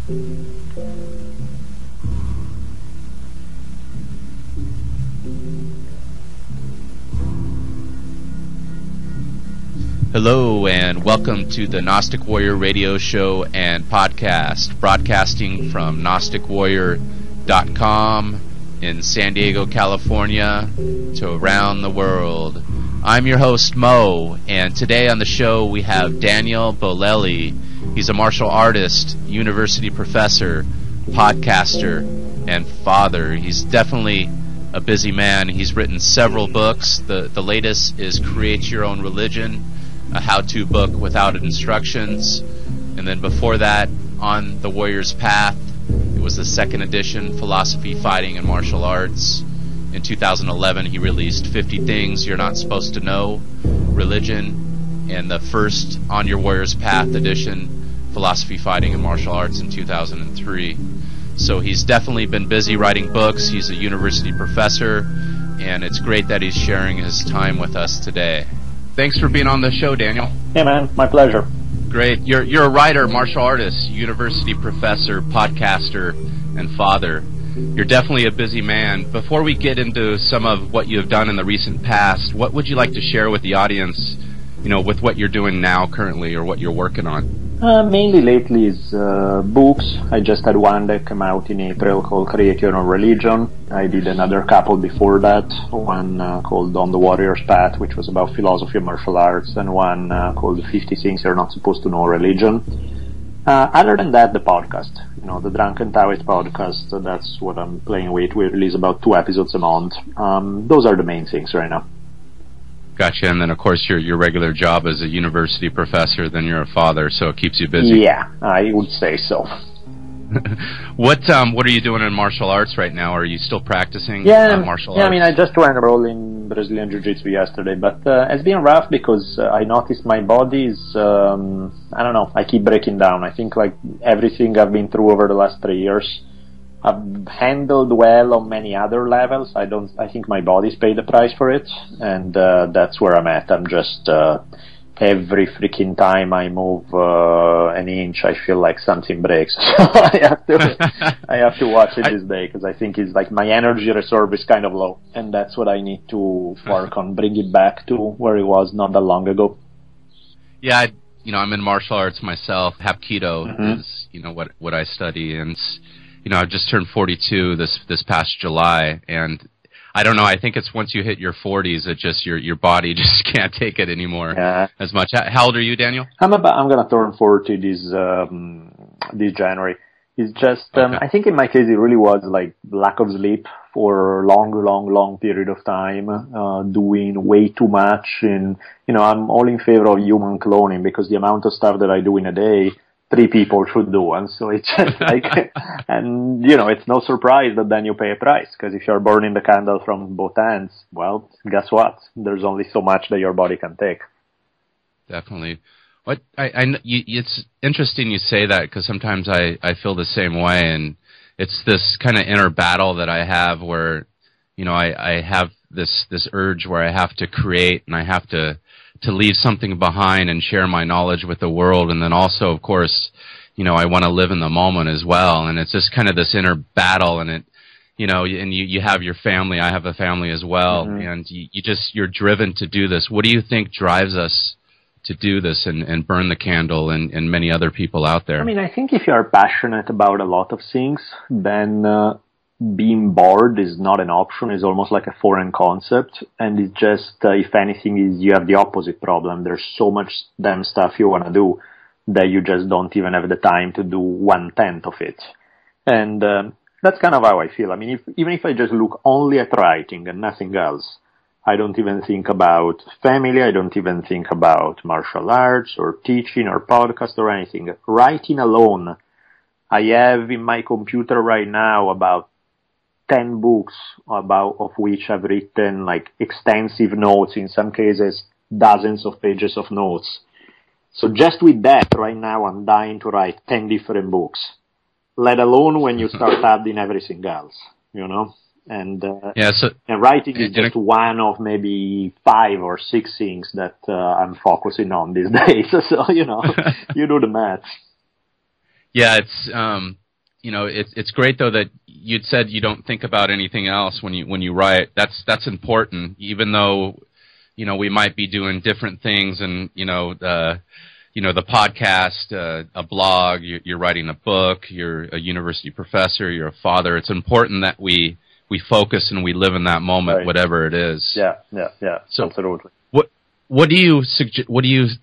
Hello and welcome to the Gnostic Warrior radio show and podcast, broadcasting from GnosticWarrior.com in San Diego, California to around the world. I'm your host, Mo, and today on the show we have Daniele Bolelli. He's a martial artist, university professor, podcaster, and father. He's definitely a busy man. He's written several books. The latest is Create Your Own Religion, a how-to book without instructions. And then before that, On the Warrior's Path, it was the second edition, Philosophy, Fighting, and Martial Arts. In 2011, he released 50 Things You're Not Supposed to Know, Religion, and the first On Your Warrior's Path edition, Philosophy, Fighting, and Martial Arts in 2003. So he's definitely been busy writing books. He's a university professor, and it's great that he's sharing his time with us today. Thanks for being on the show, Daniel. Yeah, man, my pleasure. Great. You're a writer, martial artist, university professor, podcaster, and father. You're definitely a busy man. Before we get into some of what you have done in the recent past, what would you like to share with the audience, with what you're doing now currently or what you're working on? Mainly lately is books. I just had one that came out in April called Create Your Own Religion. I did another couple before that, one called On the Warrior's Path, which was about philosophy and martial arts, and one called 50 Things You're Not Supposed to Know, Religion. Other than that, the podcast, the Drunken Taoist podcast, that's what I'm playing with. We release about 2 episodes a month. Those are the main things right now. Gotcha. And then, of course, your regular job as a university professor, then you're a father, so it keeps you busy. Yeah, I would say so. What are you doing in martial arts right now? Are you still practicing martial arts? Yeah, I mean, I just went rolling Brazilian Jiu-Jitsu yesterday, but it's been rough because I noticed my body is, I don't know, I keep breaking down. I think like everything I've been through over the last 3 years, I've handled well on many other levels. I think my body's paid the price for it, and that's where I'm at. I'm just every freaking time I move an inch, I feel like something breaks. So I have to watch it this day because I think it's like my energy reserve is kind of low, and that's what I need to work on, bring it back to where it was not that long ago. Yeah, I'm in martial arts myself. Hapkido is what I study, and I just turned 42 this past July, and I don't know, I think it's once you hit your 40s, it just your body just can't take it anymore as much. How old are you, Daniel? I'm gonna turn 40 this January. It's just I think in my case it really was like lack of sleep for a long period of time, doing way too much, and I'm all in favor of human cloning because the amount of stuff that I do in a day, 3 people should do, and so it's just like, and it's no surprise that then you pay a price, because if you're burning the candle from both ends, well, guess what? There's only so much that your body can take. Definitely. It's interesting you say that, because sometimes I feel the same way, and it's this kind of inner battle that I have where, I have this urge where I have to create and I have to leave something behind and share my knowledge with the world. And then also, of course, I want to live in the moment as well. And it's just kind of this inner battle, and and you have your family, I have a family as well. And you're driven to do this. What do you think drives us to do this and burn the candle and many other people out there? I mean, I think if you are passionate about a lot of things, then being bored is not an option. It's almost like a foreign concept, and it's just, if anything, is you have the opposite problem. There's so much damn stuff you want to do that you just don't even have the time to do 1/10 of it. And that's kind of how I feel. I mean, even if I just look only at writing and nothing else, I don't even think about family, I don't even think about martial arts or teaching or podcast or anything. Writing alone, I have in my computer right now about 10 books, of which I've written like extensive notes, in some cases dozens of pages of notes. So just with that, right now I'm dying to write 10 different books, let alone when you start adding everything else, And and writing is just one of maybe 5 or 6 things that I'm focusing on these days. So, you do the math. Yeah, it's it's great though that you'd said you don't think about anything else when you write. That's important, even though we might be doing different things, and the podcast, a blog, you're writing a book, you're a university professor, you're a father. It's important that we focus and we live in that moment, right, whatever it is. Yeah, so, absolutely. What do you suggest?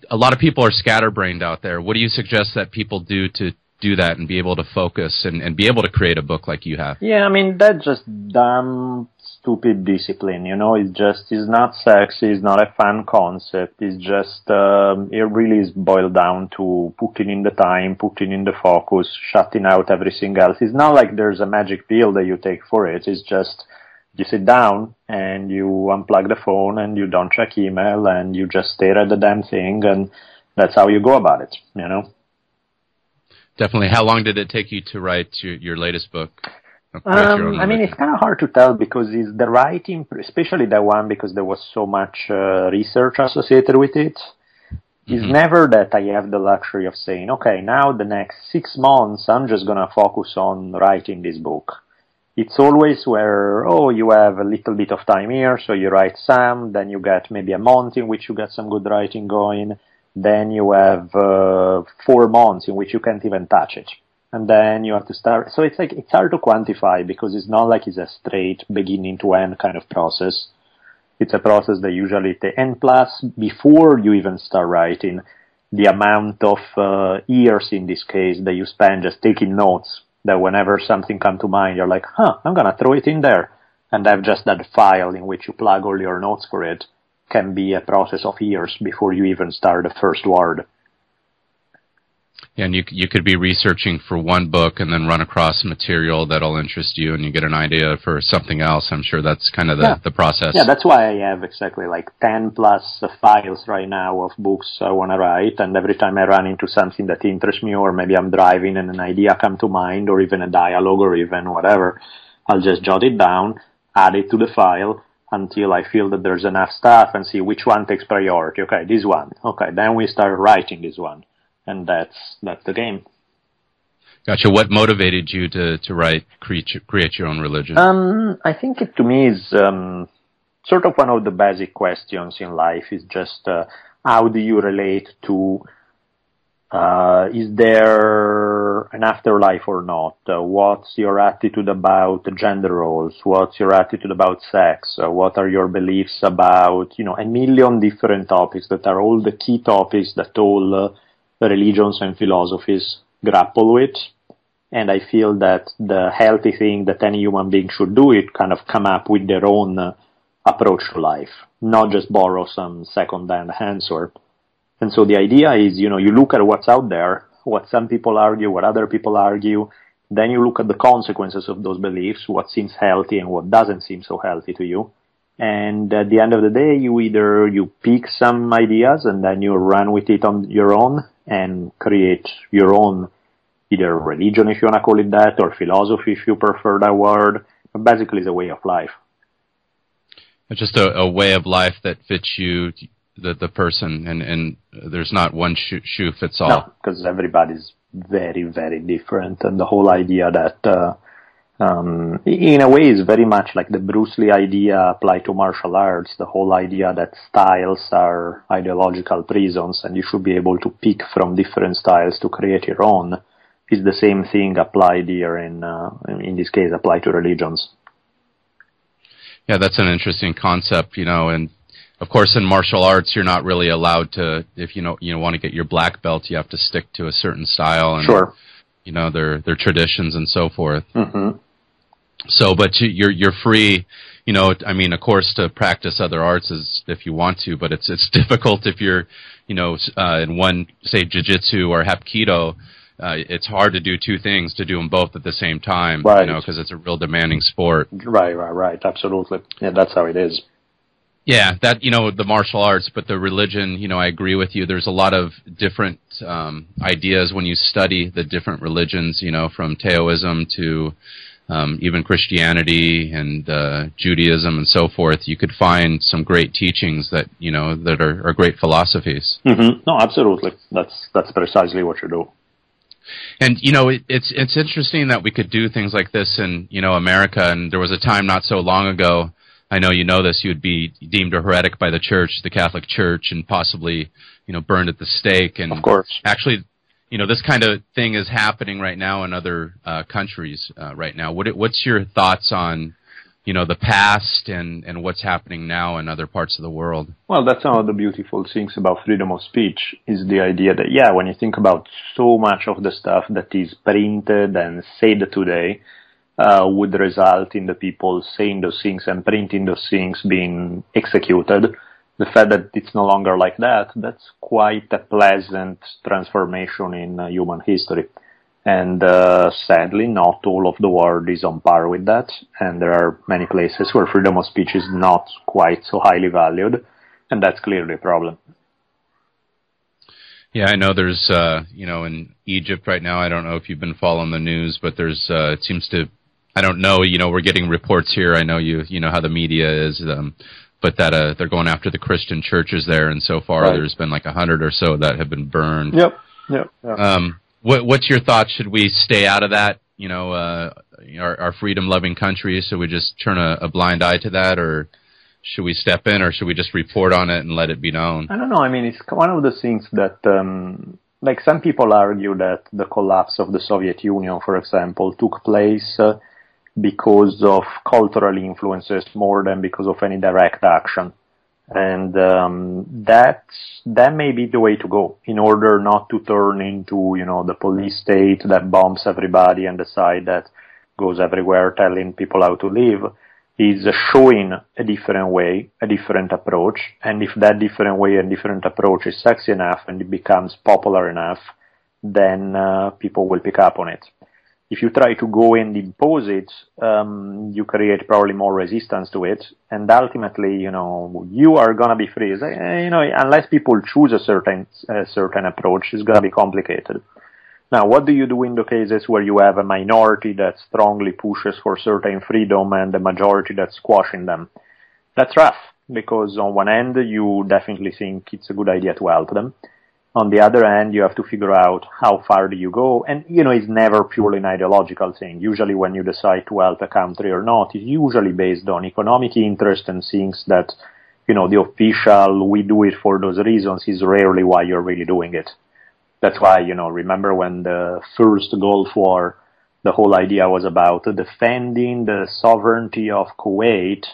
A lot of people are scatterbrained out there. What do you suggest that people do to do that and be able to focus and be able to create a book like you have? Yeah, I mean, that's just dumb, stupid discipline, it's not sexy, it's not a fun concept, it's just, it really is boiled down to putting in the time, putting in the focus, shutting out everything else. It's not like there's a magic pill that you take for it, it's just, you sit down and you unplug the phone and you don't check email and you just stare at the damn thing, and that's how you go about it, Definitely. How long did it take you to write your latest book? I mean, it's kind of hard to tell because it's the writing, especially that one, because there was so much research associated with it. It's never that I have the luxury of saying, okay, now the next 6 months, I'm just going to focus on writing this book. It's always where, you have a little bit of time here, so you write some, then you get maybe a month in which you get some good writing going, then you have 4 months in which you can't even touch it. And then you have to start. So it's hard to quantify because it's not like it's a straight beginning to end kind of process. It's a process that usually and plus, before you even start writing, the amount of years in this case that you spend just taking notes, that whenever something comes to mind, you're like, I'm going to throw it in there. And have just that file in which you plug all your notes for it can be a process of years before you even start the first word. Yeah, and you could be researching for one book and then run across material that'll interest you and you get an idea for something else. I'm sure that's kind of the process. Yeah, that's why I have exactly 10 plus files right now of books I want to write, and every time I run into something that interests me, or maybe I'm driving and an idea comes to mind, or even a dialogue, or even whatever, I'll just jot it down, add it to the file until I feel that there's enough stuff and see which one takes priority. Okay, this one. Okay, then we start writing this one. And that's the game. Gotcha. What motivated you to write, create your own religion? I think it to me is sort of one of the basic questions in life. Is just how do you relate to is there an afterlife or not? What's your attitude about gender roles? What's your attitude about sex? What are your beliefs about a million different topics that are all the key topics that all religions and philosophies grapple with, and I feel that the healthy thing that any human being should do is kind of come up with their own approach to life, not just borrow some second-hand answer. And so the idea is, you look at what's out there, what some people argue, what other people argue, then you look at the consequences of those beliefs, what seems healthy and what doesn't seem so healthy to you. And at the end of the day, you pick some ideas and then you run with it on your own and create your own either religion, if you want to call it that, or philosophy, if you prefer that word. But basically, it's a way of life. It's just a way of life that fits you, the person, and there's not one shoe fits all. No, because everybody's very, very different, and the whole idea that in a way is very much like the Bruce Lee idea applied to martial arts, the whole idea that styles are ideological prisons and you should be able to pick from different styles to create your own, is the same thing applied here in this case, applied to religions. Yeah, that's an interesting concept, and of course in martial arts you're not really allowed to, if you want to get your black belt, you have to stick to a certain style and sure. Their traditions and so forth. Mm-hmm. So, but you're free, of course, to practice other arts is if you want to, but it's difficult if you're, in one, say, jiu-jitsu or hapkido. It's hard to do two things, to do them both at the same time, right. Because it's a real demanding sport. Right. Absolutely. Yeah, that's how it is. Yeah, that, the martial arts, but the religion, I agree with you. There's a lot of different ideas when you study the different religions, from Taoism to even Christianity and Judaism and so forth. You could find some great teachings that, that are great philosophies. Mm-hmm. No, absolutely. That's precisely what you do. And it's interesting that we could do things like this in America. And there was a time not so long ago. I know you know this. You would be deemed a heretic by the Church, the Catholic Church, and possibly burned at the stake. And of course, actually, this kind of thing is happening right now in other countries right now. What's your thoughts on the past and what's happening now in other parts of the world? Well, that's one of the beautiful things about freedom of speech, is the idea that, when you think about so much of the stuff that is printed and said today, would result in the people saying those things and printing those things being executed. The fact that it's no longer like that, that's quite a pleasant transformation in human history. And sadly, not all of the world is on par with that, and there are many places where freedom of speech is not quite so highly valued, and that's clearly a problem. Yeah, I know there's, in Egypt right now, I don't know if you've been following the news, but there's, it seems to, I don't know, we're getting reports here, I know you know how the media is, but that they're going after the Christian churches there, and so far There's been like 100 or so that have been burned. Yep. What's your thought? Should we stay out of that, our freedom-loving countries, so we just turn a blind eye to that, or should we step in, or should we just report on it and let it be known? I don't know. I mean, it's one of the things that, like some people argue that the collapse of the Soviet Union, for example, took place because of cultural influences more than because of any direct action. And that may be the way to go in order not to turn into, the police state that bombs everybody and decide that goes everywhere telling people how to live, is showing a different way, a different approach. And if that different way and different approach is sexy enough and it becomes popular enough, then people will pick up on it. If you try to go and impose it, you create probably more resistance to it, and ultimately, you are gonna be free. Unless people choose a certain approach, it's gonna be complicated. Now, what do you do in the cases where you have a minority that strongly pushes for certain freedom and a majority that's squashing them? That's rough, because on one end, you definitely think it's a good idea to help them. On the other hand, you have to figure out how far do you go. And, it's never purely an ideological thing. Usually when you decide to help a country or not, it's usually based on economic interest and things that, the official, we do it for those reasons is rarely why you're really doing it. That's why, remember when the first Gulf War, the whole idea was about defending the sovereignty of Kuwait.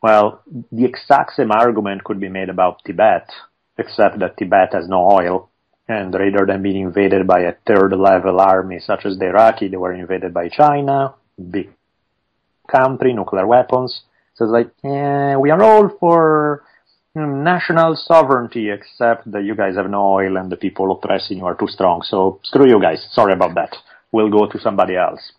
Well, the exact same argument could be made about Tibet, except that Tibet has no oil, and rather than being invaded by a third-level army such as the Iraqi, they were invaded by China, big country, nuclear weapons. So it's like, we are all for national sovereignty, except that you guys have no oil and the people oppressing you are too strong. So screw you guys, sorry about that. We'll go to somebody else,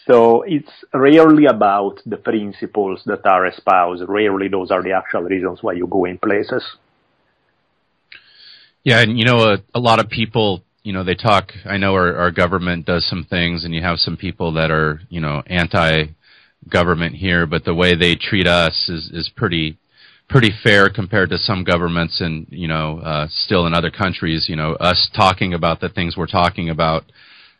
So it's rarely about the principles that are espoused. Rarely those are the actual reasons why you go in places. Yeah, and a lot of people, they talk, I know our government does some things, and you have some people that are, anti-government here, but the way they treat us is pretty fair compared to some governments and, still in other countries, us talking about the things we're talking about,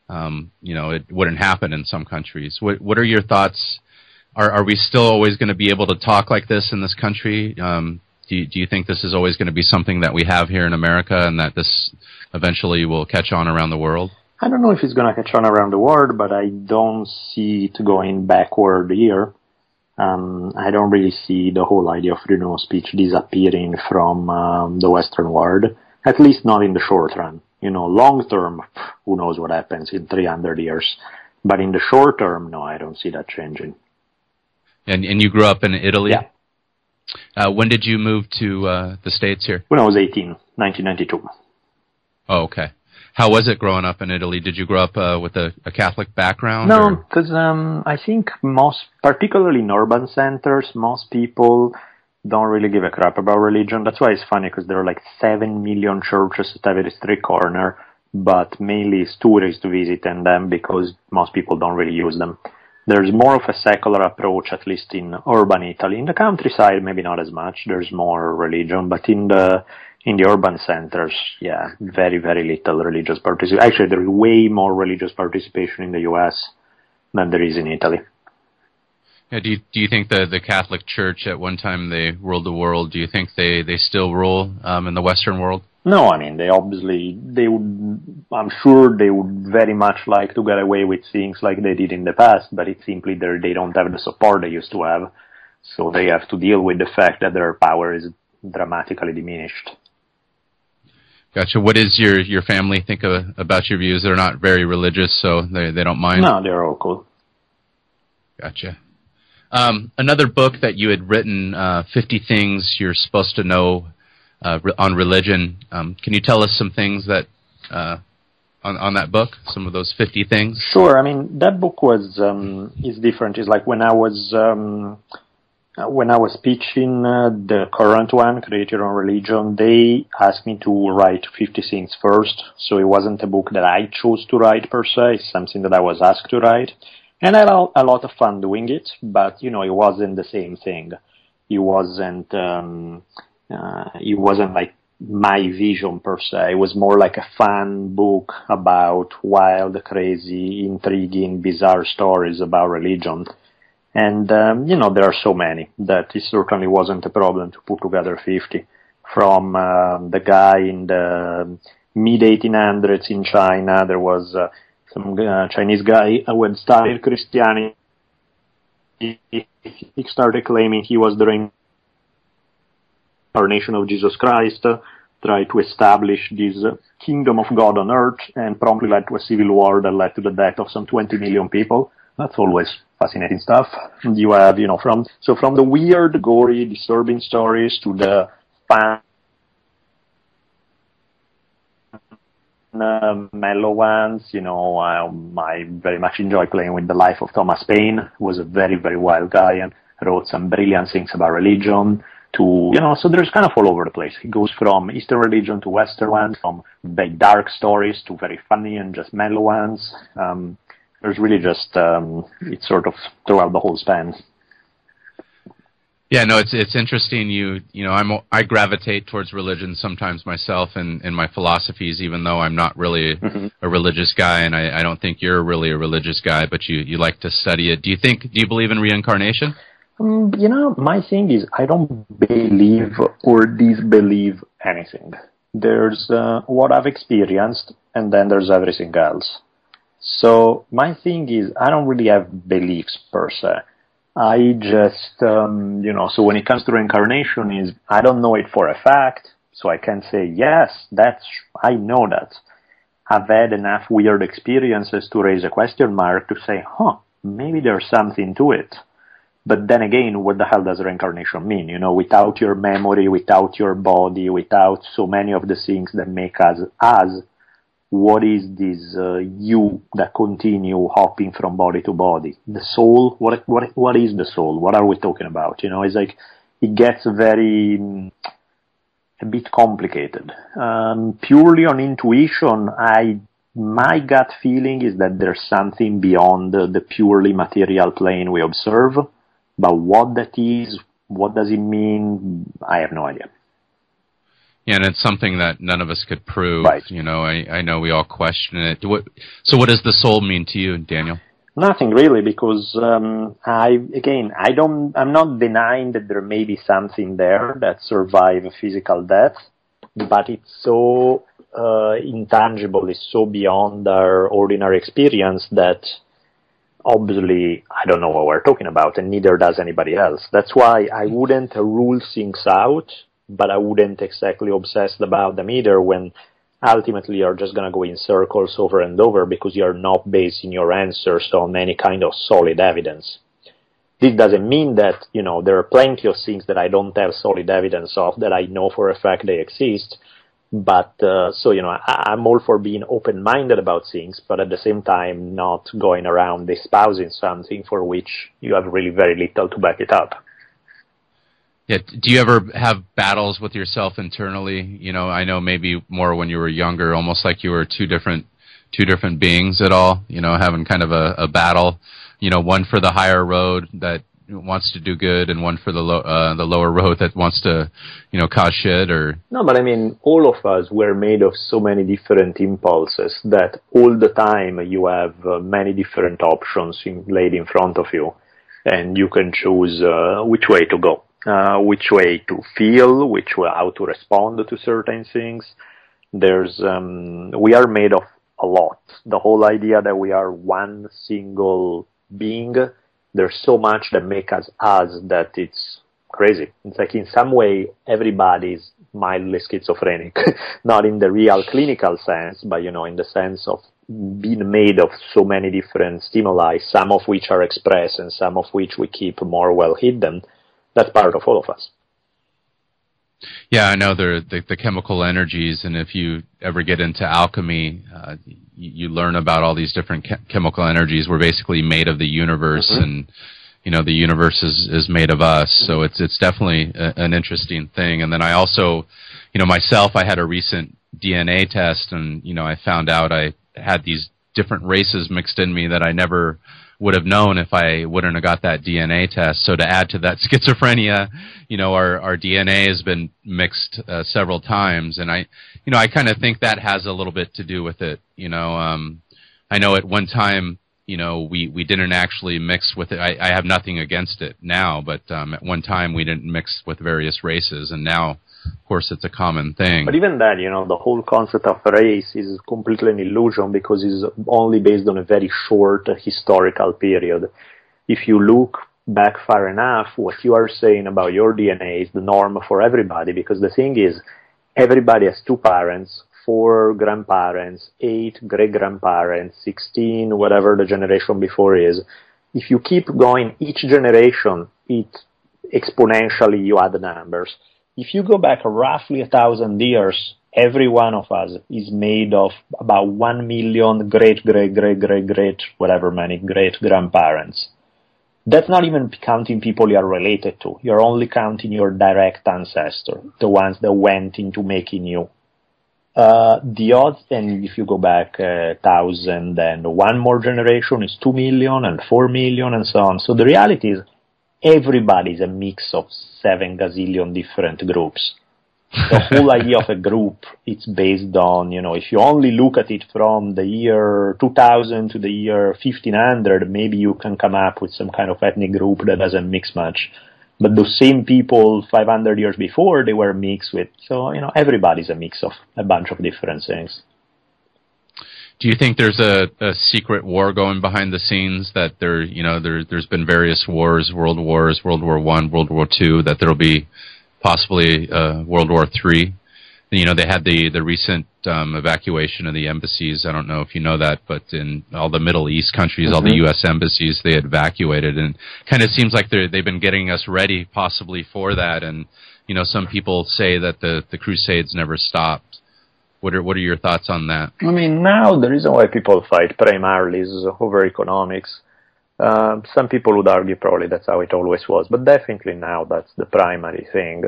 it wouldn't happen in some countries. What are your thoughts? Are we still always going to be able to talk like this in this country? Do you think this is always going to be something that we have here in America and that this eventually will catch on around the world? I don't know if it's going to catch on around the world, but I don't see it going backward here. I don't really see the whole idea of freedom of speech disappearing from the Western world, at least not in the short run. Long term, who knows what happens in 300 years. But in the short term, no, I don't see that changing. And you grew up in Italy? Yeah. When did you move to the States here? When I was 18, 1992. Oh, okay. How was it growing up in Italy? Did you grow up with a Catholic background? No, because I think particularly in urban centers, most people don't really give a crap about religion. That's why it's funny, because there are like 7 million churches at every street corner, but mainly it's tourists visiting them because most people don't really use them. There's more of a secular approach, at least in urban Italy. In the countryside, maybe not as much. There's more religion, but in the urban centers, yeah, very, very little religious participation. Actually, there is way more religious participation in the U.S. than there is in Italy. Yeah, do you think the Catholic Church at one time they ruled the world? Do you think they still rule in the Western world? No, I mean, I'm sure they would very much like to get away with things like they did in the past, but it's simply they don't have the support they used to have. So they have to deal with the fact that their power is dramatically diminished. Gotcha. What does your family think about your views? They're not very religious, so they don't mind? No, they're all cool. Gotcha. Another book that you had written, 50 Things You're Supposed to Know on Religion. Can you tell us some things that on that book, some of those 50 things? Sure. I mean, that book was is different. It's like when I was pitching the current one, Create Your Own Religion, they asked me to write 50 things first. So it wasn't a book that I chose to write per se. It's something that I was asked to write. And I had a lot of fun doing it, but, it wasn't the same thing. It wasn't like my vision per se. It was more like a fun book about wild, crazy, intriguing, bizarre stories about religion. And, there are so many that it certainly wasn't a problem to put together 50. From the guy in the mid-1800s in China, there was some Chinese guy who had studied Christianity. He started claiming he was the reincarnation of Jesus Christ, tried to establish this kingdom of God on earth, and promptly led to a civil war that led to the death of some 20 million people. That's always fascinating stuff. You have, from the weird, gory, disturbing stories to the fun, mellow ones. I very much enjoy playing with the life of Thomas Paine, who was a very, very wild guy and wrote some brilliant things about religion. So there's kind of all over the place. It goes from Eastern religion to Western ones, from very dark stories to very funny and just mellow ones. There's really just, it's sort of throughout the whole span. Yeah, no, it's interesting. I gravitate towards religion sometimes myself in my philosophies, even though I'm not really a religious guy, and I don't think you're really a religious guy, but you like to study it. Do you believe in reincarnation? My thing is I don't believe or disbelieve anything. There's what I've experienced, and then there's everything else. So my thing is I don't really have beliefs per se. I just, so when it comes to reincarnation I don't know it for a fact, so I can say, yes, I know that. I've had enough weird experiences to raise a question mark to say, maybe there's something to it. But then again, what the hell does reincarnation mean? Without your memory, without your body, without so many of the things that make us, what is this you that continue hopping from body to body? The soul? What is the soul? What are we talking about? It's like it gets a bit complicated. Purely on intuition, my gut feeling is that there's something beyond the purely material plane we observe, but what that is, what does it mean, I have no idea. Yeah, and it's something that none of us could prove. Right. I know we all question it. So what does the soul mean to you, Daniel? Nothing really, because I'm not denying that there may be something there that survive physical death, but it's so intangible, it's so beyond our ordinary experience that obviously I don't know what we're talking about, and neither does anybody else. That's why I wouldn't rule things out, but I wouldn't exactly obsess about them either, when ultimately you're just going to go in circles over and over because you're not basing your answers on any kind of solid evidence. This doesn't mean that, there are plenty of things that I don't have solid evidence of that I know for a fact they exist. But, I'm all for being open-minded about things, but at the same time not going around espousing something for which you have really very little to back it up. Yeah. Do you ever have battles with yourself internally? I know maybe more when you were younger, almost like you were two different two different beings at all? You know, having kind of a battle. You know, one for the higher road that wants to do good, and one for the lower road that wants to, you know, cause shit. Or no, but I mean, all of us were made of so many different impulses that all the time you have many different options laid in front of you, and you can choose which way to go, which way to feel, which way, how to respond to certain things. We are made of a lot. The whole idea that we are one single being, there's so much that make us that it's crazy. It's like in some way everybody's mildly schizophrenic, not in the real clinical sense, but you know, in the sense of being made of so many different stimuli, some of which are expressed and some of which we keep more well hidden. That's part of all of us. Yeah, I know the chemical energies, and if you ever get into alchemy, you learn about all these different chemical energies. We're basically made of the universe, and you know, the universe is made of us. So it's definitely an interesting thing. And then I also, you know, myself, I had a recent DNA test, and you know, I found out I had these different races mixed in me that I never would have known if I wouldn't have got that DNA test. So to add to that schizophrenia, you know, our DNA has been mixed several times, and I kind of think that has a little bit to do with it. You know, I know at one time, you know, we didn't actually mix with it. I have nothing against it now, but at one time we didn't mix with various races, and now, of course, it's a common thing. But even then, you know, the whole concept of race is completely an illusion because it's only based on a very short historical period. If you look back far enough, what you are saying about your DNA is the norm for everybody, because the thing is, everybody has 2 parents, 4 grandparents, 8 great-grandparents, 16, whatever the generation before is. If you keep going each generation, exponentially you add the numbers. If you go back roughly 1,000 years, every one of us is made of about 1 million great, whatever many great-grandparents. That's not even counting people you are related to. You're only counting your direct ancestor, the ones that went into making you. The odds, and if you go back 1,000, then one more generation is 2 million and 4 million and so on. So the reality is, everybody is a mix of 7 gazillion different groups. The whole idea of a group, it's based on, you know, if you only look at it from the year 2000 to the year 1500, maybe you can come up with some kind of ethnic group that doesn't mix much. But those same people 500 years before, they were mixed with. So, you know, everybody's a mix of a bunch of different things. Do you think there's a secret war going behind the scenes, that there's been various wars, World War I, World War II, that there'll be possibly World War III? You know, they had the recent evacuation of the embassies. I don't know if you know that, but in all the Middle East countries, all the U.S. embassies, they had evacuated, and kind of seems like they've been getting us ready possibly for that. And, you know, some people say that the Crusades never stopped. What are your thoughts on that? I mean, now the reason why people fight primarily is over economics. Some people would argue probably that's how it always was, but definitely now that's the primary thing.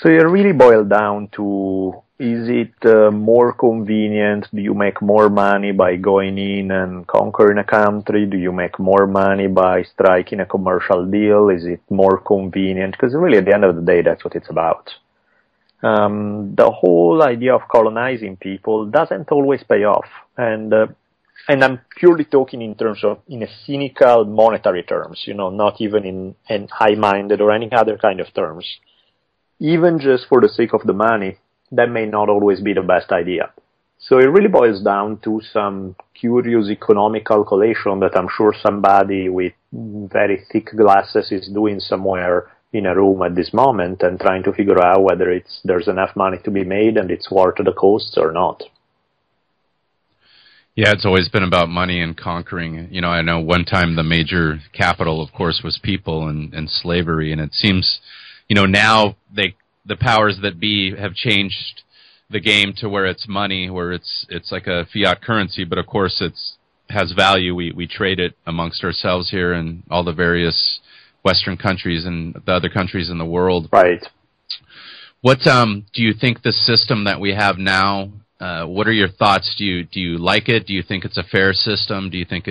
So it really boils down to, is it more convenient? Do you make more money by going in and conquering a country? Do you make more money by striking a commercial deal? Is it more convenient? Because really at the end of the day, that's what it's about. The whole idea of colonizing people doesn't always pay off. And I'm purely talking in terms of, in a cynical monetary terms, you know, not even in high-minded or any other kind of terms. Even just for the sake of the money, that may not always be the best idea. So it really boils down to some curious economic calculation that I'm sure somebody with very thick glasses is doing somewhere in a room at this moment and trying to figure out whether there's enough money to be made and it's worth the costs or not. Yeah, it's always been about money and conquering. You know, I know one time the major capital, of course, was people and slavery, and it seems, you know, now the powers that be have changed the game to where it's money, where it's like a fiat currency, but of course has value. We trade it amongst ourselves here in all the various Western countries and the other countries in the world. Right. What do you think the system that we have now What are your thoughts? Do you like it? Do you think it's a fair system? Do you think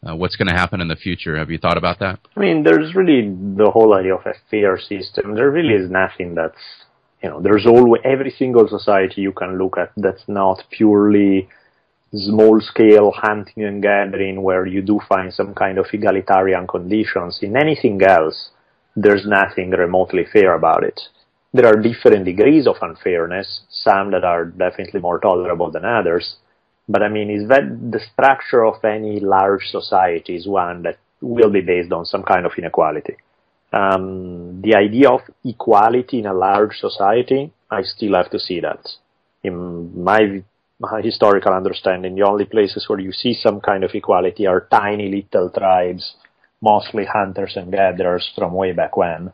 what's going to happen in the future? Have you thought about that? I mean, there's really the whole idea of a fair system. There really is nothing that's, there's always, every single society you can look at that's not purely small-scale hunting and gathering where you do find some kind of egalitarian conditions. In anything else, there's nothing remotely fair about it. There are different degrees of unfairness, some that are definitely more tolerable than others, but I mean, is that the structure of any large society is one that will be based on some kind of inequality. The idea of equality in a large society, I still have to see that. In my historical understanding, the only places where you see some kind of equality are tiny little tribes, mostly hunters and gatherers from way back when.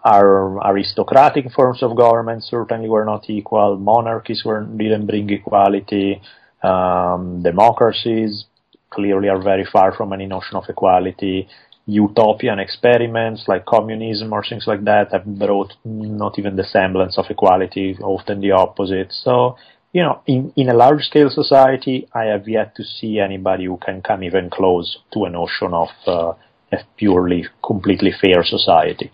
Our aristocratic forms of government certainly were not equal. Monarchies didn't bring equality. Democracies clearly are very far from any notion of equality. Utopian experiments like communism or things like that have brought not even the semblance of equality, often the opposite. So, in a large-scale society, I have yet to see anybody who can come even close to a notion of a purely, completely fair society.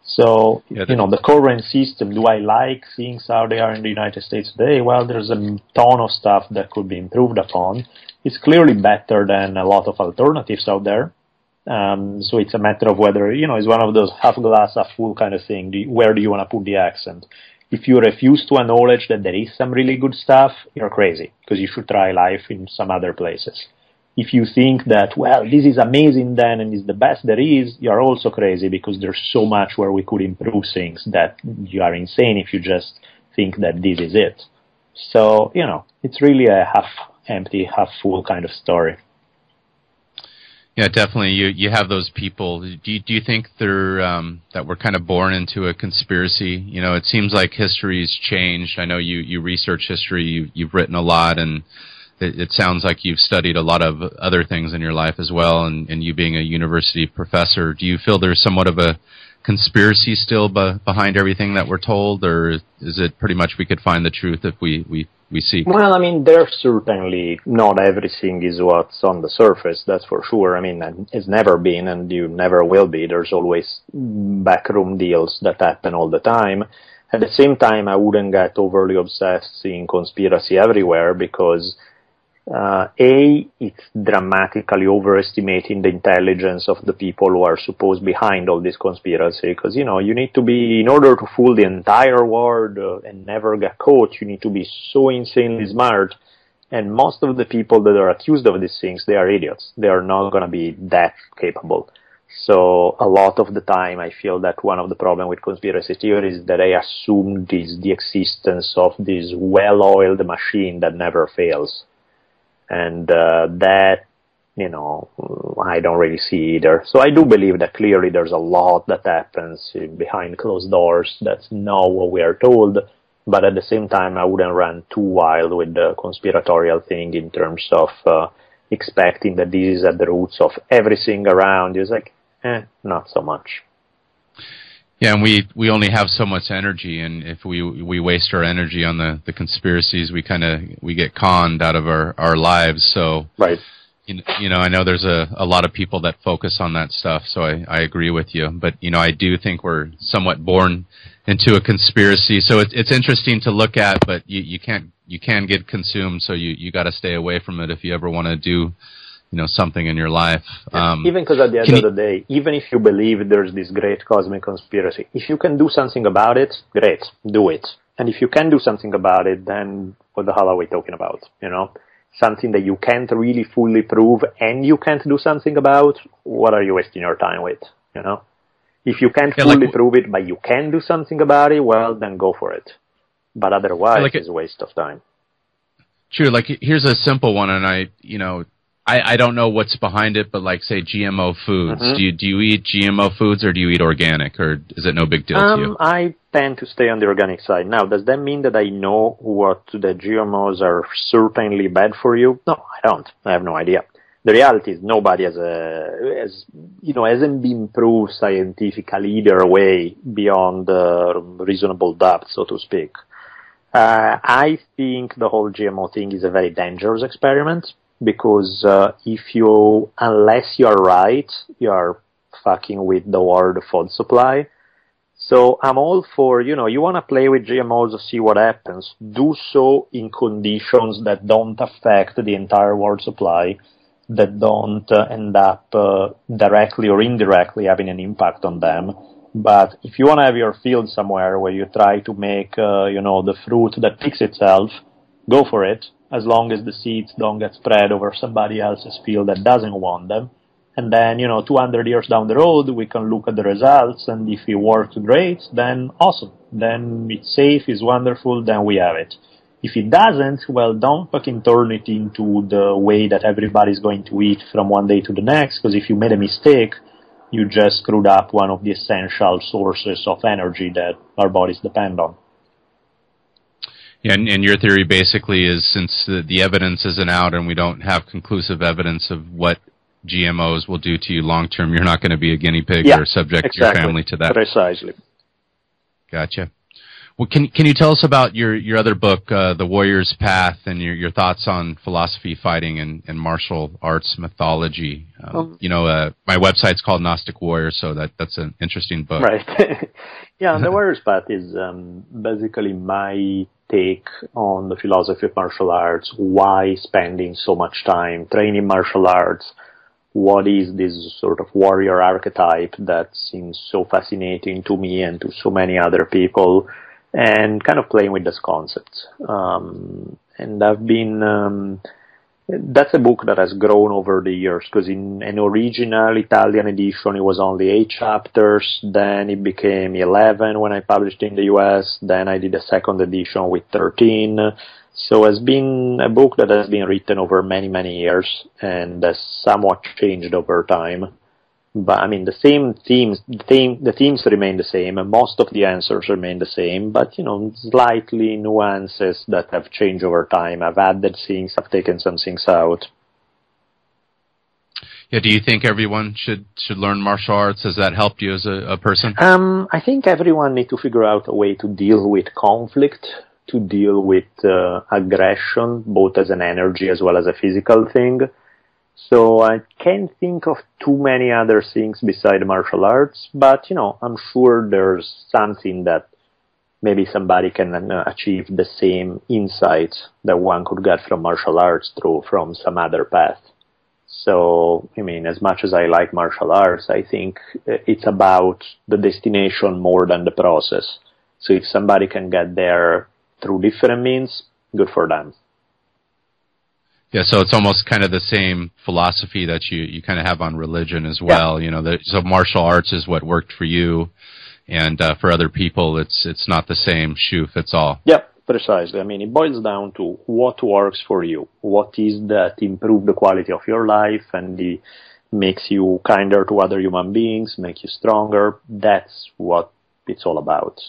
So, the current system, do I like things how they are in the United States today? Well, there's a ton of stuff that could be improved upon. It's clearly better than a lot of alternatives out there. So it's a matter of whether, it's one of those half glass, half full kind of thing. Where do you want to put the accent? If you refuse to acknowledge that there is some really good stuff, you're crazy, because you should try life in some other places. If you think that, well, this is amazing then and is the best there is, you're also crazy because there's so much where we could improve things that you are insane if you just think that this is it. So, it's really a half empty, half full kind of story. Yeah, definitely. You have those people. Do you think they're that we're kind of born into a conspiracy? It seems like history's changed. I know you research history. You've written a lot, and it sounds like you've studied a lot of other things in your life as well, and you being a university professor, do you feel there's somewhat of a conspiracy still behind everything that we're told, or is it pretty much we could find the truth if we seek? Well, I mean, there's certainly not everything is what's on the surface, that's for sure. I mean, it's never been, and you never will be. There's always backroom deals that happen all the time. At the same time, I wouldn't get overly obsessed seeing conspiracy everywhere because it's dramatically overestimating the intelligence of the people who are supposed behind all this conspiracy, because, you need to be, in order to fool the entire world and never get caught, you need to be so insanely smart, and most of the people that are accused of these things, they are idiots. They are not going to be that capable. So a lot of the time I feel that one of the problems with conspiracy theories is that they assume the existence of this well-oiled machine that never fails. And that, I don't really see either. So I do believe that clearly there's a lot that happens behind closed doors that's not what we are told. But at the same time, I wouldn't run too wild with the conspiratorial thing in terms of expecting that this is at the roots of everything around. It's like, not so much. Yeah, and we only have so much energy, and if we waste our energy on the conspiracies, we get conned out of our lives. So, right. I know there's a lot of people that focus on that stuff, so I agree with you. But, I do think we're somewhat born into a conspiracy. So it's interesting to look at, but you can get consumed, so you got to stay away from it if you ever want to do something in your life. Even because at the end of the day, even if you believe there's this great cosmic conspiracy, if you can do something about it, great, do it. And if you can do something about it, then what the hell are we talking about? Something that you can't really fully prove and you can't do something about, what are you wasting your time with? If you can't fully prove it, but you can do something about it, well, then go for it. But otherwise, it's a waste of time. True. Here's a simple one, and I don't know what's behind it, but say GMO foods. Mm-hmm. Do you eat GMO foods or do you eat organic, or is it no big deal to you? I tend to stay on the organic side. Now, does that mean that I know what the GMOs are certainly bad for you? No, I don't. I have no idea. the reality is nobody hasn't been proved scientifically either way beyond reasonable doubt, so to speak. I think the whole GMO thing is a very dangerous experiment because unless you're right, you're fucking with the world food supply. So I'm all for, you want to play with GMOs to see what happens. Do so in conditions that don't affect the entire world supply, that don't end up directly or indirectly having an impact on them. But if you want to have your field somewhere where you try to make, the fruit that picks itself, go for it, as long as the seeds don't get spread over somebody else's field that doesn't want them. And then, 200 years down the road, we can look at the results, and if it works great, then awesome. Then it's safe, it's wonderful, then we have it. If it doesn't, well, don't fucking turn it into the way that everybody's going to eat from one day to the next, because if you made a mistake, you just screwed up one of the essential sources of energy that our bodies depend on. Yeah, and your theory basically is since the evidence isn't out and we don't have conclusive evidence of what GMOs will do to you long term, you're not going to be a guinea pig or subject your family to that. Precisely. Gotcha. Well, can you tell us about your other book, The Warrior's Path, and your thoughts on philosophy, fighting, and martial arts mythology? My website's called Gnostic Warrior, so that's an interesting book. Right. Yeah, The Warrior's Path is basically my take on the philosophy of martial arts, why spending so much time training martial arts, what is this sort of warrior archetype that seems so fascinating to me and to so many other people, and kind of playing with this concept. And I've been, that's a book that has grown over the years, because in an original Italian edition, it was only 8 chapters, then it became 11 when I published in the US, then I did a second edition with 13. So it's been a book that has been written over many, many years and has somewhat changed over time. But I mean, the themes remain the same, and most of the answers remain the same, but slightly nuances that have changed over time. I've added things, I've taken some things out. Yeah, do you think everyone should learn martial arts? Has that helped you as a person? I think everyone needs to figure out a way to deal with conflict, to deal with aggression, both as an energy as well as a physical thing. So I can't think of too many other things beside martial arts, but, I'm sure there's something that maybe somebody can achieve the same insight that one could get from martial arts from some other path. So, as much as I like martial arts, I think it's about the destination more than the process. So if somebody can get there through different means, good for them. Yeah, so it's almost kind of the same philosophy that you kind of have on religion as well. Yeah. So martial arts is what worked for you, and for other people, it's not the same shoe fits all. Yep, precisely. It boils down to what works for you. What is that improve the quality of your life and makes you kinder to other human beings, make you stronger. That's what it's all about.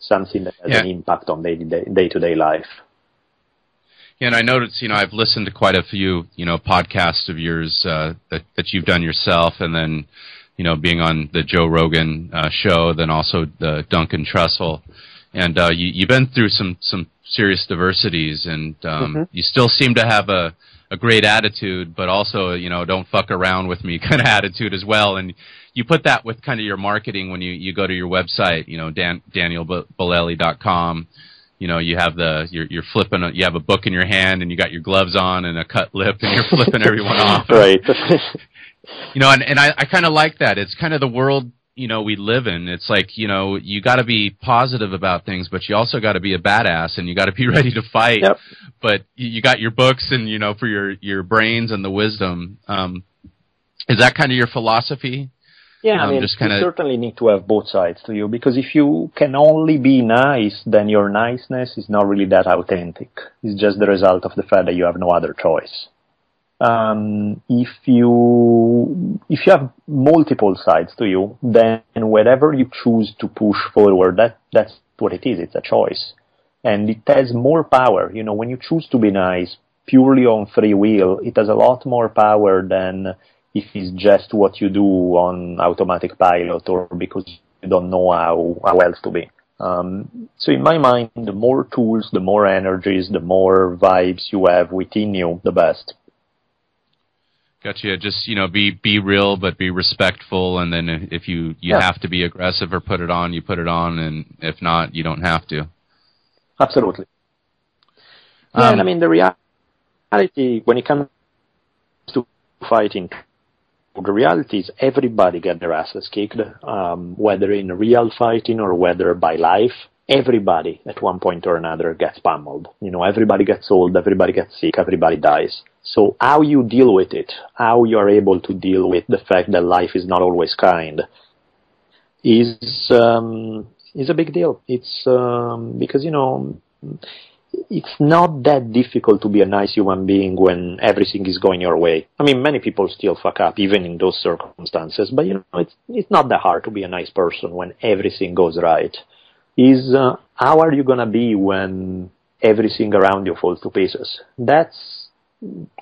Something that has an impact on day-to-day life. Yeah, and I noticed, I've listened to quite a few, podcasts of yours that you've done yourself, and then, being on the Joe Rogan show, then also the Duncan Trussell, and you've been through some serious diversities, and you still seem to have a great attitude, but also, don't fuck around with me kind of attitude as well, and you put that with kind of your marketing when you go to your website, DanielBolelli.com. You have you're flipping, you have a book in your hand and you got your gloves on and a cut lip and you're flipping everyone off. Right. And I kind of like that. It's kind of the world, we live in. It's like, you got to be positive about things, but you also got to be a badass and you got to be ready to fight. Yep. But you got your books and, for your brains and the wisdom. Is that kind of your philosophy? Yeah, you certainly need to have both sides to you, because if you can only be nice, then your niceness is not really that authentic. It's just the result of the fact that you have no other choice. If you have multiple sides to you, then whatever you choose to push forward, that's what it is. It's a choice. And it has more power. When you choose to be nice, purely on free will, it has a lot more power than if it's just what you do on automatic pilot or because you don't know how else to be. So in my mind, the more tools, the more energies, the more vibes you have within you, the best. Gotcha. Just, be real, but be respectful. And then if you have to be aggressive or put it on, you put it on. And if not, you don't have to. Absolutely. Yeah, and I mean, the reality, when it comes to fighting, the reality is everybody gets their asses kicked, whether in real fighting or whether by life. Everybody at one point or another gets pummeled. Everybody gets old, everybody gets sick, everybody dies. So how you deal with it, how you're able to deal with the fact that life is not always kind, is a big deal. It's because it's not that difficult to be a nice human being when everything is going your way. I mean, many people still fuck up even in those circumstances, but it's not that hard to be a nice person when everything goes right. How are you gonna be when everything around you falls to pieces? That's,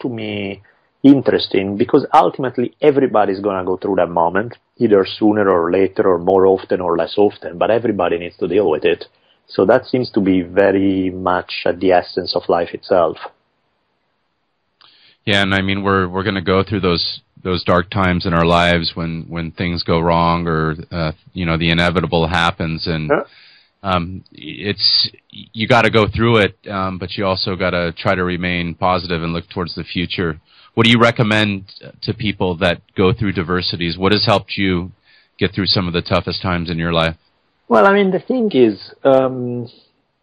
to me, interesting, because ultimately everybody's gonna go through that moment, either sooner or later or more often or less often, but everybody needs to deal with it. So that seems to be very much at the essence of life itself. Yeah, and I mean, we're going to go through those dark times in our lives when things go wrong or the inevitable happens, and it's, you got to go through it, but you also got to try to remain positive and look towards the future. What do you recommend to people that go through diversities? What has helped you get through some of the toughest times in your life? Well, I mean, the thing is,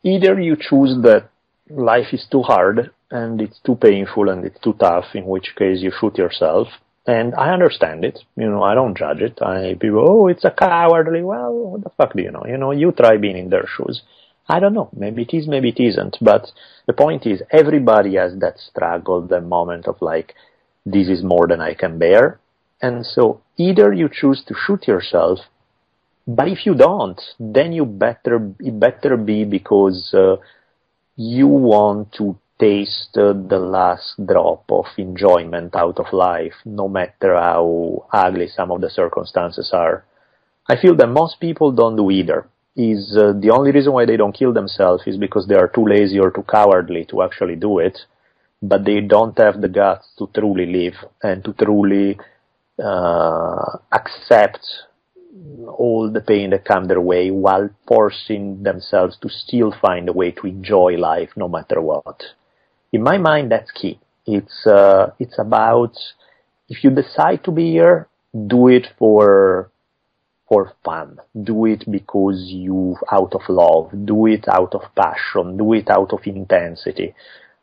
either you choose that life is too hard and it's too painful and it's too tough, in which case you shoot yourself. And I understand it. I don't judge it. People, it's a cowardly. Well, what the fuck do you know? You try being in their shoes. I don't know. Maybe it is, maybe it isn't. But the point is, everybody has that struggle, that moment of like, this is more than I can bear. And so either you choose to shoot yourself, but if you don't, then it better be because you want to taste the last drop of enjoyment out of life, no matter how ugly some of the circumstances are. I feel that most people don't do either. The only reason why they don't kill themselves is because they are too lazy or too cowardly to actually do it, but they don't have the guts to truly live and to truly accept all the pain that comes their way while forcing themselves to still find a way to enjoy life no matter what. In my mind, that's key. It's about, if you decide to be here, do it for fun. Do it because you out of love. Do it out of passion. Do it out of intensity.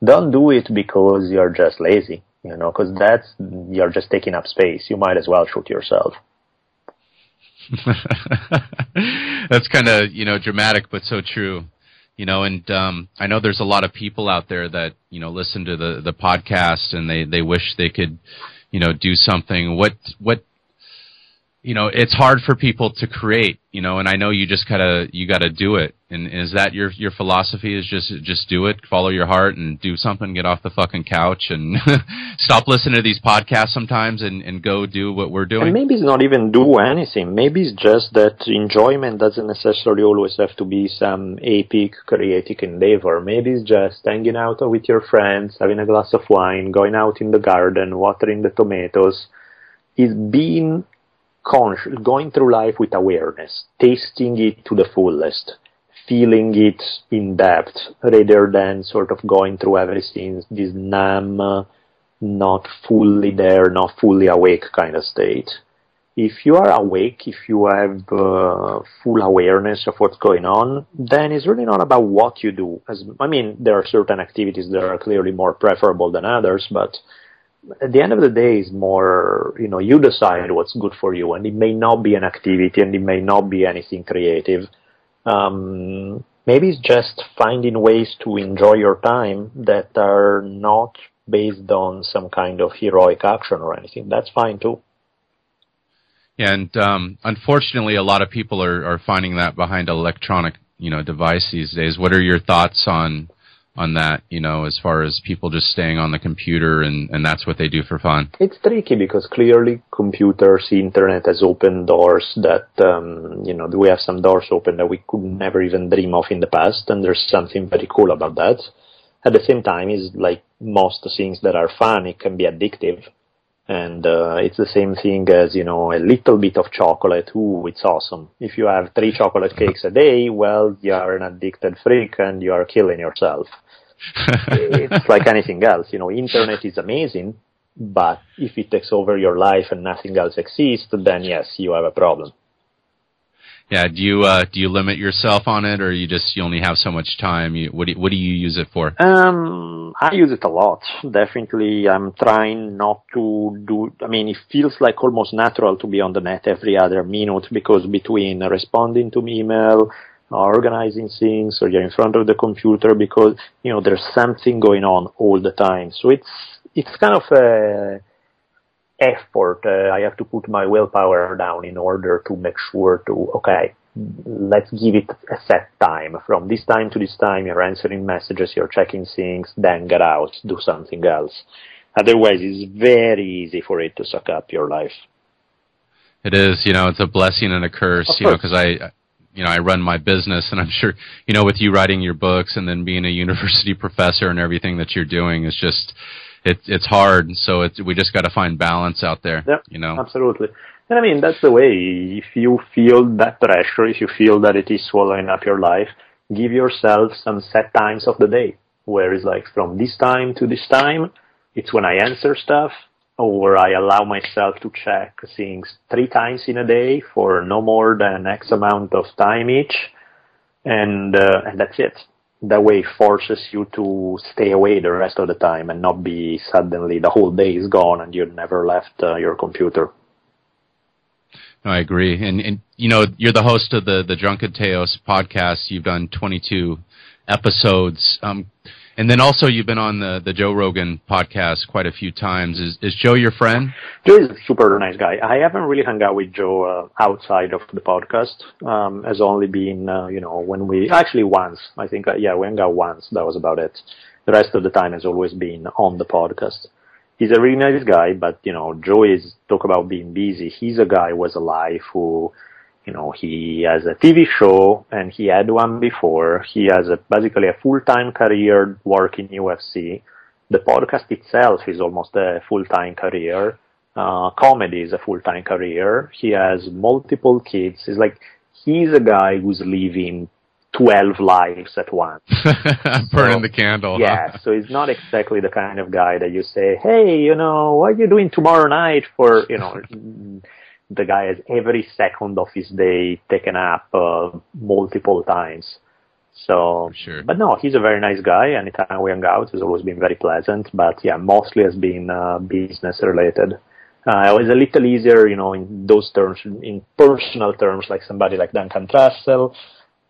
Don't do it because you're just lazy, because you're just taking up space. You might as well shoot yourself. That's kind of, dramatic, but so true. And I know there's a lot of people out there that, listen to the podcast and they wish they could, do something. What it's hard for people to create, and I know you got to do it. And is that your philosophy, is just do it, follow your heart and do something, get off the fucking couch and stop listening to these podcasts sometimes and go do what we're doing? And maybe it's not even do anything. Maybe it's just that enjoyment doesn't necessarily always have to be some epic creative endeavor. Maybe it's just hanging out with your friends, having a glass of wine, going out in the garden, watering the tomatoes. It's being conscious, going through life with awareness, tasting it to the fullest, feeling it in depth, rather than sort of going through everything, this numb, not fully there, not fully awake kind of state. If you are awake, if you have full awareness of what's going on, then it's really not about what you do. There are certain activities that are clearly more preferable than others, but at the end of the day, it's more, you decide what's good for you, and it may not be an activity, and it may not be anything creative. Maybe it's just finding ways to enjoy your time that are not based on some kind of heroic action or anything. That's fine too. Yeah, and unfortunately, a lot of people are finding that behind electronic, device these days. What are your thoughts on on that, as far as people just staying on the computer and that's what they do for fun? It's tricky because clearly computers, internet has opened doors that, we have some doors open that we could never even dream of in the past, and there's something very cool about that. At the same time, it's like most things that are fun, it can be addictive. And it's the same thing as, a little bit of chocolate. Ooh, it's awesome. If you have 3 chocolate cakes a day, well, you are an addicted freak and you are killing yourself. It's like anything else. Internet is amazing, but if it takes over your life and nothing else exists, then yes, you have a problem. Yeah, do you limit yourself on it, or you only have so much time? What do you use it for? I use it a lot. Definitely, I'm trying not to do. It feels like almost natural to be on the net every other minute, because between responding to email, organizing things, or you're in front of the computer, because there's something going on all the time. So it's kind of a effort. I have to put my willpower down in order to make sure let's give it a set time. From this time to this time, you're answering messages, you're checking things, then get out, do something else. Otherwise, it's very easy for it to suck up your life. It is, it's a blessing and a curse, because I run my business, and I'm sure, with you writing your books and then being a university professor and everything that you're doing, it's just, it's hard. So we just got to find balance out there. Yeah, absolutely. And that's the way. If you feel that pressure, if you feel that it is swallowing up your life, give yourself some set times of the day, where it's like from this time to this time, it's when I answer stuff, or I allow myself to check things 3 times in a day for no more than X amount of time each, and that's it. That way it forces you to stay away the rest of the time and not be suddenly the whole day is gone and you've never left your computer. No, I agree. And you're the host of the Drunken Teos podcast. You've done 22 episodes. And then also you've been on the Joe Rogan podcast quite a few times. Is Joe your friend? Joe is a super nice guy. I haven't really hung out with Joe outside of the podcast. Has only been, when we, actually once, I think, we hung out once. That was about it. The rest of the time has always been on the podcast. He's a really nice guy, but, Joe is, talk about being busy. He's a guy who has a life who, he has a TV show, and he had one before. He has basically a full-time career working UFC. The podcast itself is almost a full-time career. Comedy is a full-time career. He has multiple kids. He's a guy who's living 12 lives at once. Burning the candle. Yeah, so he's not exactly the kind of guy that you say, hey, what are you doing tomorrow night for, the guy has every second of his day taken up multiple times. So, sure. But no, he's a very nice guy. Anytime we hang out, it's always been very pleasant. But yeah, mostly has been business related. It was a little easier, in those terms, in personal terms, like somebody like Duncan Trussell.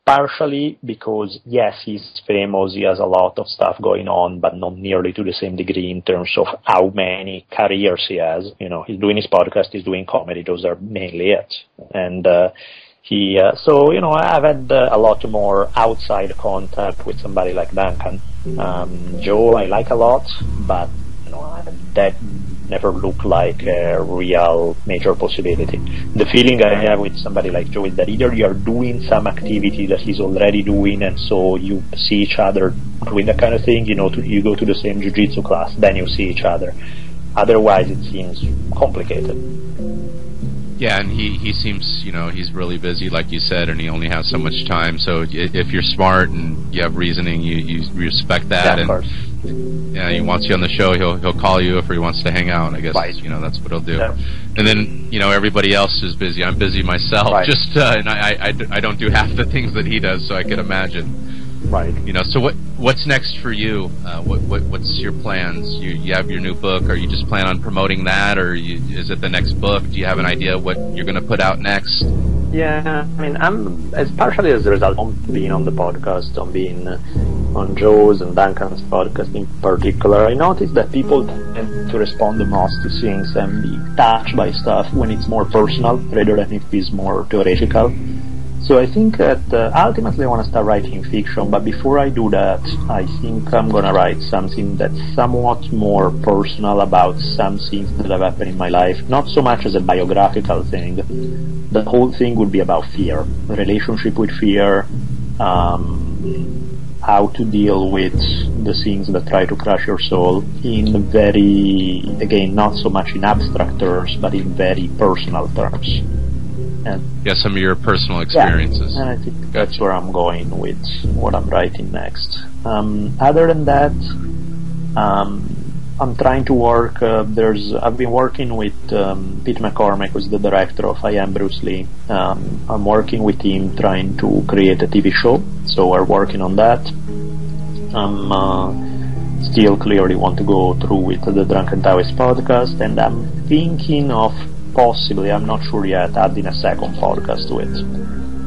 Partially because, yes, he's famous, he has a lot of stuff going on, but not nearly to the same degree in terms of how many careers he has. He's doing his podcast, he's doing comedy, those are mainly it. And I've had a lot more outside contact with somebody like Duncan. Joe I like a lot, but, that never looked like a real major possibility. The feeling I have with somebody like Joe is that either you're doing some activity that he's already doing, and so you see each other doing that kind of thing, you go to the same jiu-jitsu class, then you see each other. Otherwise, it seems complicated. Yeah, and he seems, he's really busy, like you said, and he only has so much time. So if you're smart and you have reasoning, you respect that. Yeah, of course. Yeah, he wants you on the show. He'll call you if he wants to hang out. I guess right. That's what he'll do. Yeah. And then everybody else is busy. I'm busy myself. Right. And I don't do half the things that he does, so I could imagine. Right. So what's next for you? What's your plans? You have your new book. Are you just plan on promoting that, or is it the next book? Do you have an idea what you're going to put out next? Yeah, I'm partially as a result of being on the podcast, on being on Joe's and Duncan's podcast in particular. I noticed that people tend to respond the most to things and be touched by stuff when it's more personal rather than if it's more theoretical. So I think that ultimately I want to start writing fiction, but before I do that, I think I'm going to write something that's somewhat more personal about some things that have happened in my life, not so much as a biographical thing. The whole thing would be about fear, relationship with fear, how to deal with the things that try to crush your soul in very, again, not so much in abstract terms, but in very personal terms. And some of your personal experiences. Yeah, and I think that's where I'm going with what I'm writing next. Other than that, I'm trying to work. I've been working with Pete McCormack, who's the director of I Am Bruce Lee. I'm working with him trying to create a TV show, so we're working on that. Still clearly want to go through with the Drunken Taoist podcast, and I'm thinking of possibly, I'm not sure yet, adding a second podcast to it.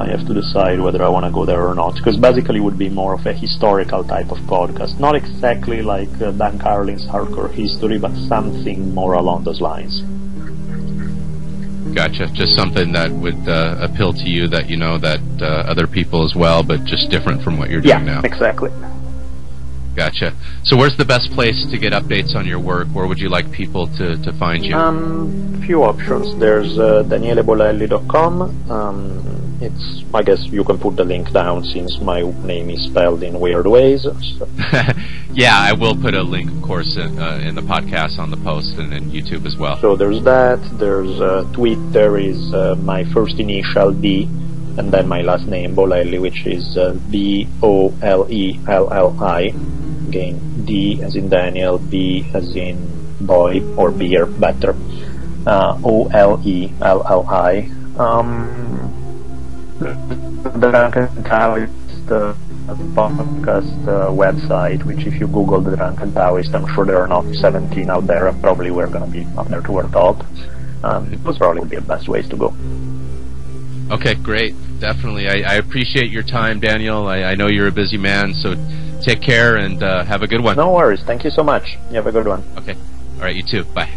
I have to decide whether I want to go there or not, because basically it would be more of a historical type of podcast, not exactly like Dan Carlin's Hardcore History, but something more along those lines. Gotcha. Just something that would appeal to you, that you know that other people as well, but just different from what you're doing now. Yeah, exactly. Gotcha. So where's the best place to get updates on your work? Where would you like people to find you? Few options. There's DanieleBolelli.com. I guess you can put the link down since my name is spelled in weird ways. So. Yeah, I will put a link, of course, in the podcast on the post and in YouTube as well. So there's that. There's Twitter is my first initial D, and then my last name, Bolelli, which is Bolelli. Again, D as in Daniel, B as in boy, or beer, better. Olelli. The Drunken Taoist podcast website, which if you Google the Drunken Taoist, I'm sure there are not 17 out there, and probably we're going to be up there toward top. Those probably would be the best ways to go. Okay, great. Definitely. I appreciate your time, Daniel. I know you're a busy man, so take care and have a good one. No worries. Thank you so much. You have a good one. Okay. All right, you too. Bye.